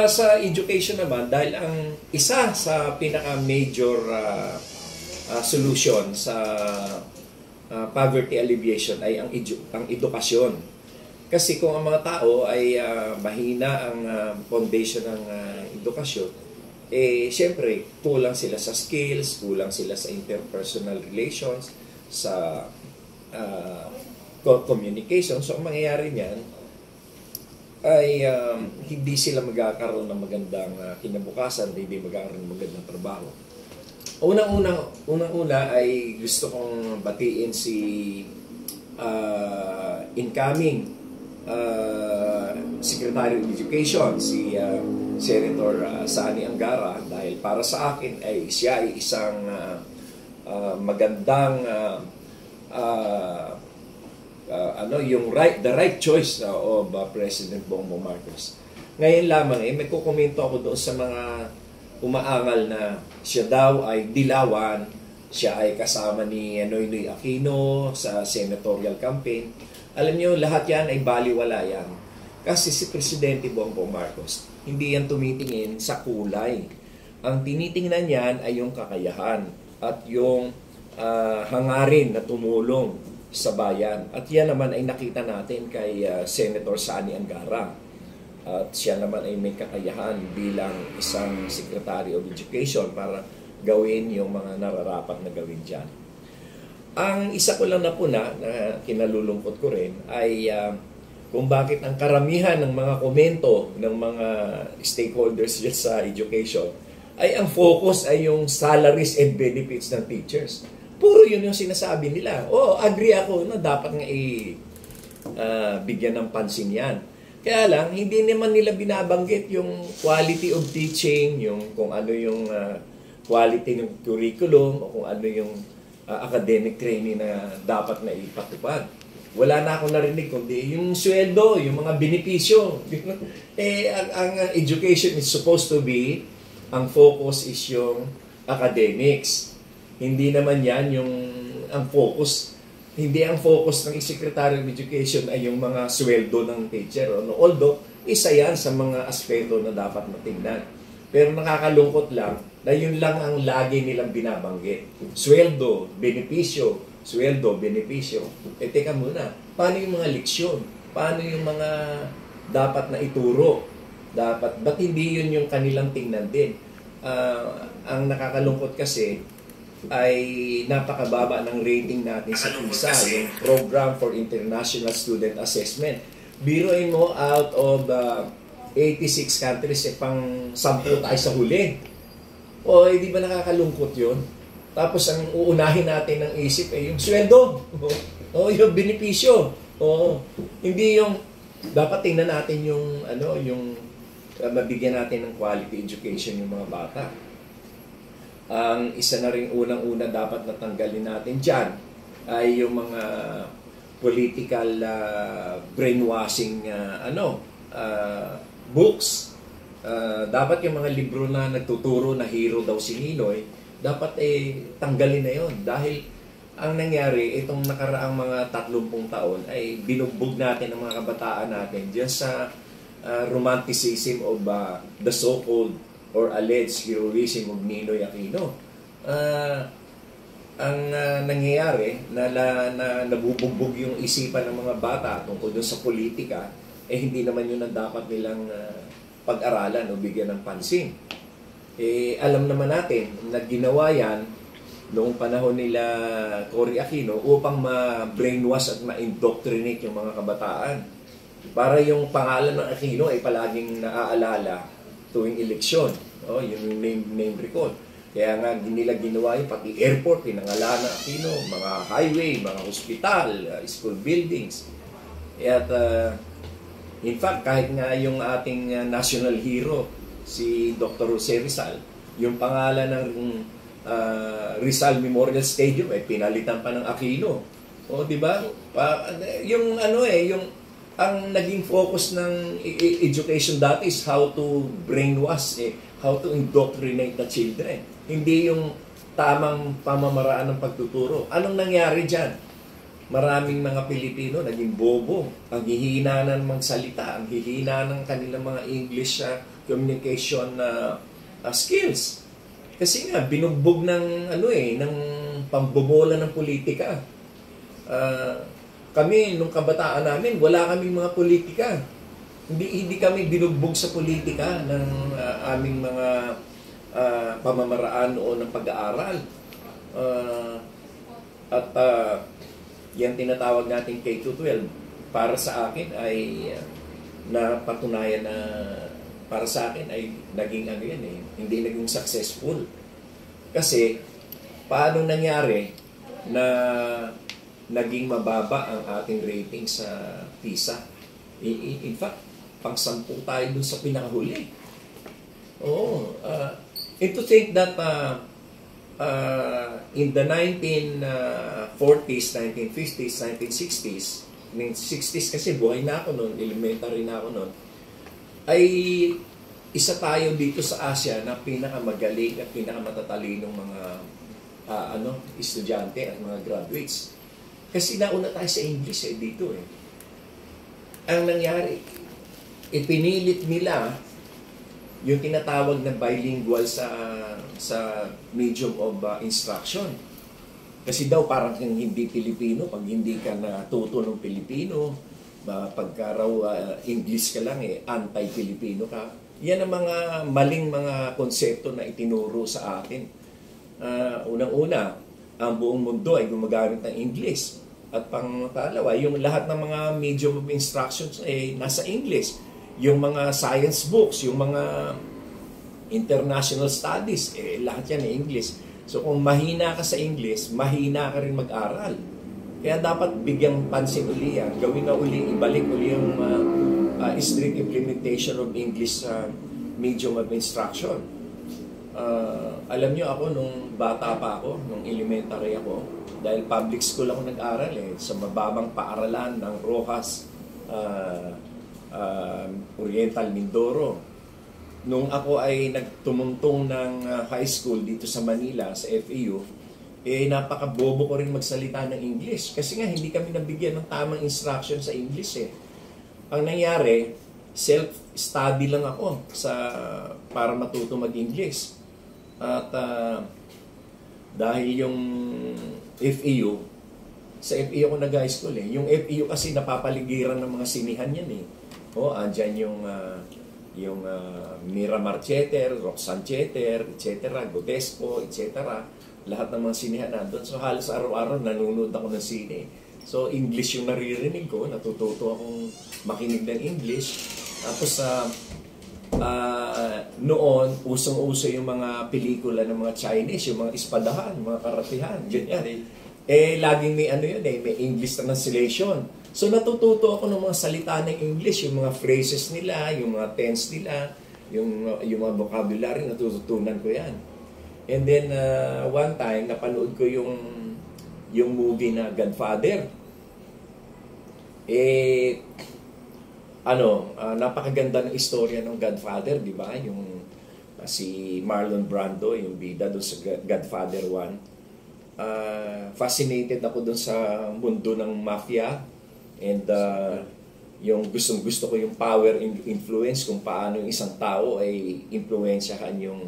Sa education naman, dahil ang isa sa pinaka-major solution sa poverty alleviation ay ang edukasyon. Kasi kung ang mga tao ay mahina ang foundation ng edukasyon, siyempre, kulang sila sa skills, kulang sila sa interpersonal relations, sa communication. So, ang mangyayari niyan ay hindi sila magkakaroon ng magandang kinabukasan, hindi magkakaroon ng magandang trabaho. Unang-una ay gusto kong batiin si incoming Secretary of Education, si Senator Sani Angara, dahil para sa akin ay siya ay isang magandang the right choice of President Bongbong Marcos. Ngayon lamang may kukomento ako doon sa mga umaangal na siya daw ay dilawan, siya ay kasama ni Noynoy Aquino sa senatorial campaign. Alam niyo, lahat yan ay baliwala yan. Kasi si Presidente Bongbong Marcos, hindi yan tumitingin sa kulay. Ang tinitingnan yan ay yung kakayahan at yung hangarin na tumulong sa bayan. At yan naman ay nakita natin kay Senator Sani Angara. At siya naman ay may kakayahan bilang isang Secretary of Education para gawin yung mga nararapat na gawin dyan. Ang isa ko lang na kinalulungkot ko rin ay kung bakit ang karamihan ng mga komento ng mga stakeholders dyan sa education ay ang focus ay yung salaries and benefits ng teachers. Puro yun yung sinasabi nila. Agree ako na dapat nga bigyan ng pansin yan. Kaya lang, hindi naman nila binabanggit yung quality of teaching, yung kung ano yung quality ng curriculum, o kung ano yung academic training na dapat na ipatupad. Wala na akong narinig kundi yung sweldo, yung mga benepisyo. Ang education is supposed to be, ang focus is yung academics. Hindi naman yan ang focus. Hindi ang focus ng Secretary of Education ay yung mga sweldo ng teacher. Although, isa yan sa mga aspeto na dapat matingnan. Pero nakakalungkot lang na yun lang ang lagi nilang binabanggit. Sweldo, benepisyo, sweldo, benepisyo. Teka muna, paano yung mga leksyon? Paano yung mga dapat na ituro? Ba't hindi yun yung kanilang tingnan din? Ang nakakalungkot kasi ay napakababa ng rating natin sa PISA, yung Program for International Student Assessment. Biruin mo, out of 86 countries, pang 10 tayo sa huli. Di ba nakakalungkot yun? Tapos ang uunahin natin ng isip ay yung sweldo. Yung benepisyo. Hindi yung dapat tingnan natin yung mabigyan natin ng quality education yung mga bata. Ang isa na rin unang-una dapat natanggalin natin dyan ay yung mga political brainwashing books. Dapat yung mga libro na nagtuturo na hero daw si Ninoy, dapat tanggalin na yon. Dahil ang nangyari, itong nakaraang mga 30 taon ay binugbog natin ang mga kabataan natin dyan sa romanticism of the so-called or alleged heroism of Ninoy Aquino. Ang nangyayari na nabubugbog yung isipan ng mga bata tungkol doon sa politika, hindi naman yun ang dapat nilang pag-aralan o bigyan ng pansin. Alam naman natin na ginawa yan noong panahon nila Cory Aquino upang ma-brainwash at ma-indoctrinate yung mga kabataan. Para yung pangalan ng Aquino ay palaging naaalala tuwing eleksyon, yung name recall. Kaya nga nila ginawa yung pati airport, pinangalan ng Aquino, mga highway, mga hospital, school buildings. At in fact, kahit nga yung ating national hero, si Dr. Jose Rizal, yung pangalan ng Rizal Memorial Stadium ay pinalitan pa ng Aquino. Di ba? Yung ang naging focus ng education dati is how to brainwash, how to indoctrinate the children. Hindi yung tamang pamamaraan ng pagtuturo. Anong nangyari dyan? Maraming mga Pilipino naging bobo. Ang hihina ng magsalita, ang hihina ng kanilang mga English communication skills. Kasi nga binugbog ng ng pambobola ng politika. Kami nung kabataan namin, wala kaming mga politika. Hindi kami binugbog sa politika ng aming mga pamamaraan noon ng pag-aaral. Yan tinatawag natin K-12 para sa akin ay napatunayan na para sa akin ay naging hindi naging successful. Kasi paano nangyari na naging mababa ang ating rating sa PISA? In fact, pang-10 tayo dun sa pinakahuli. Oo. And to think that in the 1940s, 1950s, 1960s, 1960s kasi buhay na ako noon, elementary na ako noon, ay isa tayo dito sa Asia na pinakamagaling at pinakamatatalino mga estudyante at mga graduates. Kasi nauna tayo sa English dito eh. Ang nangyari, ipinilit nila yung tinatawag na bilingual sa medium of instruction. Kasi daw parang kang hindi Pilipino, pag hindi ka natuto ng Pilipino, pagka raw English ka lang anti-Pilipino ka. Yan ang mga maling mga konsepto na itinuro sa atin. Unang-una, ang buong mundo ay gumagamit ng English. At pangalawa, yung lahat ng mga medium of instructions nasa English. Yung mga science books, yung mga international studies, lahat yan English. So kung mahina ka sa English, mahina ka rin mag-aral. Kaya dapat bigyang pansin uli yan. Gawin na uli, ibalik uli yung strict implementation of English sa medium of instruction. Alam nyo ako, nung bata pa ako, nung elementary ako, dahil public school ako nag-aral sa mababang paaralan ng Rojas, Oriental Mindoro. Nung ako ay nagtumuntong ng high school dito sa Manila, sa FEU, napakabobo ko rin magsalita ng English. Kasi nga, hindi kami nabigyan ng tamang instruction sa English Ang nangyari, self-study lang ako para matuto mag-English. At dahil yung FEU, sa FEU ako nag-high school Yung FEU kasi napapaligiran ng mga sinihan yan andyan yung Miramar Theater, Roxanne Theater, etc., Godesco, etc. Lahat ng mga sinihan nandun. So halos araw-araw nanonood ako ng sine. So English yung naririnig ko, natututo akong makinig ng English. Tapos noon, usong-uso yung mga pelikula ng mga Chinese, yung mga ispadahan, mga karatihan, ganyan laging may may English translation. So natututo ako ng mga salita ng English, yung mga phrases nila, yung mga tense nila, yung mga vocabulary, natututunan ko yan. And then one time napanood ko yung movie na Godfather. Napakaganda ng istorya ng Godfather, di ba? Yung si Marlon Brando, yung bida doon sa Godfather 1. Fascinated ako doon sa mundo ng mafia. And yung gusto ko yung power influence, kung paano yung isang tao ay impluwensyahan yung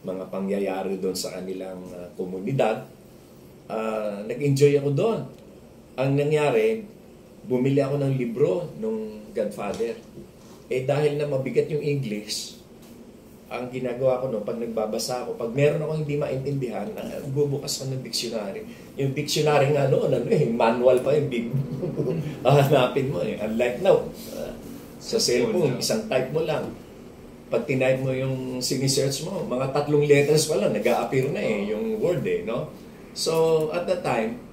mga pangyayari doon sa kanilang komunidad. Nag-enjoy ako doon. Ang nangyari, bumili ako ng libro nung Godfather. Dahil na mabigat yung English, ang ginagawa ko pag nagbabasa ako, pag meron akong hindi maintindihan, bubukas ko ng dictionary. Yung dictionary nga manual pa yung big hanapin mo Unlike now, sa cellphone, isang type mo lang. Pag tinype mo yung sinisearch mo, mga 3 letters pa lang, nag-a-appear na yung word no? So, at that time,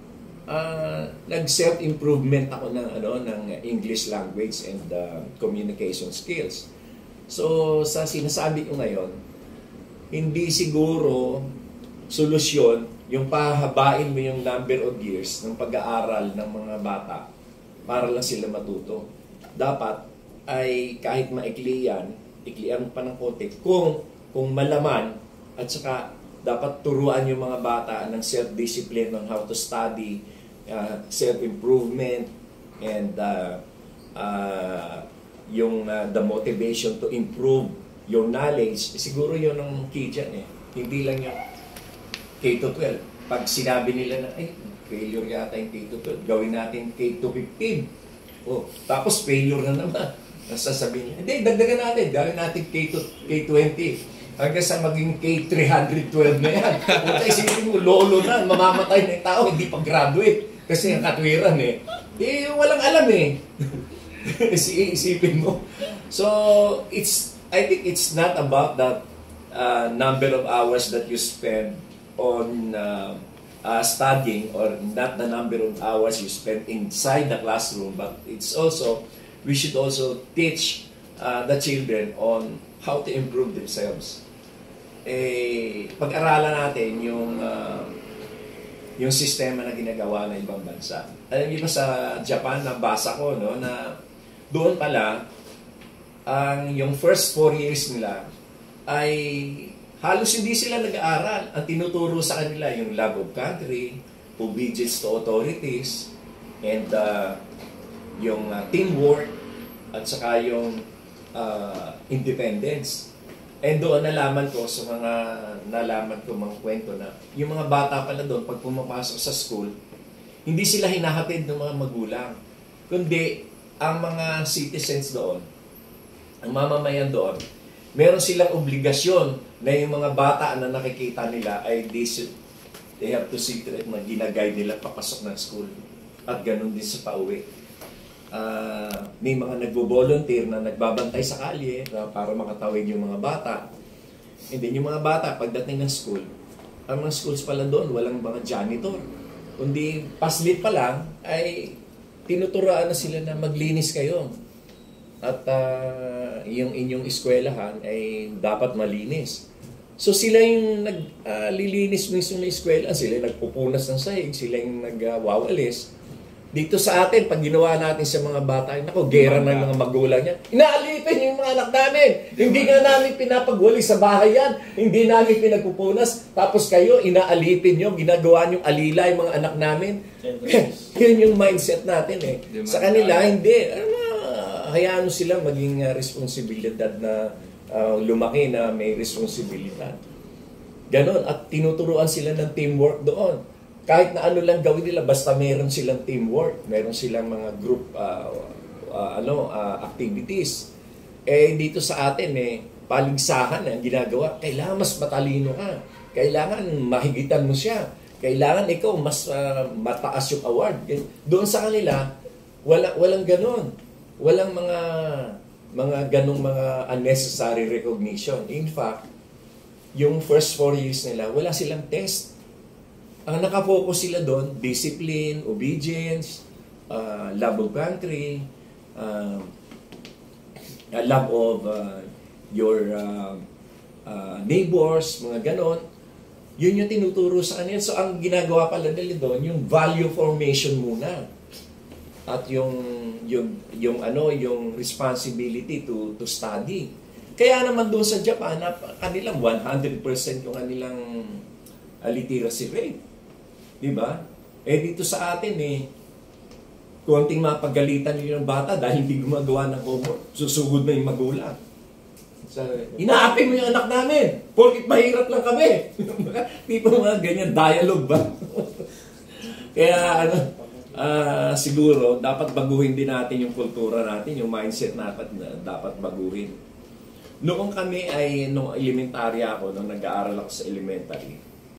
nag-self-improvement ako ng English language and communication skills. So, sa sinasabi ko ngayon, hindi siguro solusyon yung pahabain mo yung number of years ng pag-aaral ng mga bata para lang sila matuto. Dapat ay kahit maiklian pa ng konti kung malaman, at saka dapat turuan yung mga bata ng self-discipline on how to study, self-improvement, and the motivation to improve your knowledge, siguro yun ang key dyan eh. Hindi lang yung K-12. Pag sinabi nila na, ay, failure yata yung K-12, gawin natin K-15. Oh, tapos failure na naman. Nasasabihin niya, hindi, dagdagan natin, gawin natin K-20. Hanggang sa maging K-312 na yan. Kung isipin mo, lolo na, mamamatay na yung tao, hindi pa graduate. Kasi ang katwiran eh. Walang alam eh. Isipin mo. So, I think it's not about that number of hours that you spend on studying, or not the number of hours you spend inside the classroom, but it's also, we should also teach the children on how to improve themselves. Pag-aralan natin yung sistema na ginagawa ng ibang bansa. Alam niyo ba sa Japan, nabasa ko, no, na doon pala, yung first 4 years nila ay halos hindi sila nag-aaral. Ang tinuturo sa kanila yung love of country, obedience to authorities, and yung teamwork, at saka yung independence. And doon nalaman ko sa mga kwento na yung mga bata pala doon, pag pumapasok sa school, hindi sila hinahatid ng mga magulang, kundi ang mga citizens doon, ang mamamayan doon, meron silang obligasyon na yung mga bata na nakikita nila ay they have to see that na ginagay nila papasok ng school. At ganun din sa pauwi. May mga nagbo-volunteer na nagbabantay sa kalye para makatawid yung mga bata. And then yung mga bata, pagdating ng school, ang mga schools pala doon, walang mga janitor. Kundi paslit pa lang, ay tinuturaan na sila na maglinis kayo. At yung inyong eskwelahan ay dapat malinis. So sila yung naglilinis mismo ng eskwela, sila yung nagpupunas ng sahig, sila yung nagwawalis. Dito sa atin, pag ginawa natin sa mga bata, nako, gera ng mga magulang niya. Inaalipin yung mga anak namin. Hindi nga namin pinapagwali sa bahay yan. Hindi namin pinagpupunas. Tapos kayo, inaalipin nyo, ginagawa nyo alila yung mga anak namin. Yun yung mindset natin eh. Sa kanila, hindi. Hayaan mo sila maging responsibilidad na lumaki na may responsibilidad. Ganon. At tinuturuan sila ng teamwork doon. Kahit na ano lang gawin nila, basta meron silang teamwork, meron silang mga group activities. Dito sa atin, paligsahan ang ginagawa. Kailangan mas matalino ka. Kailangan mahigitan mo siya. Kailangan ikaw mas mataas yung award. Doon sa kanila, walang ganon. Walang mga ganong mga unnecessary recognition. In fact, yung first 4 years nila, wala silang test. Ang nakafocus sila doon, discipline, obedience, love of country, love of your neighbors, mga ganon. Yun yung tinuturo sa kanila. So, ang ginagawa pala nila doon, yung value formation muna. At yung responsibility to study. Kaya naman doon sa Japan, kanilang 100% yung kanilang literacy rate. Diba? Dito sa atin konting mapagalitan yung bata dahil hindi gumagawa ng homework, susugod na yung magulang. So, inaapi mo yung anak namin, porkit mahirap lang kami. Tipo mga ganyan, dialogue ba? Kaya siguro, dapat baguhin din natin yung kultura natin, yung mindset natin na dapat baguhin. Noong kami nung elementarya ako, nung nag-aaral ako sa elementary,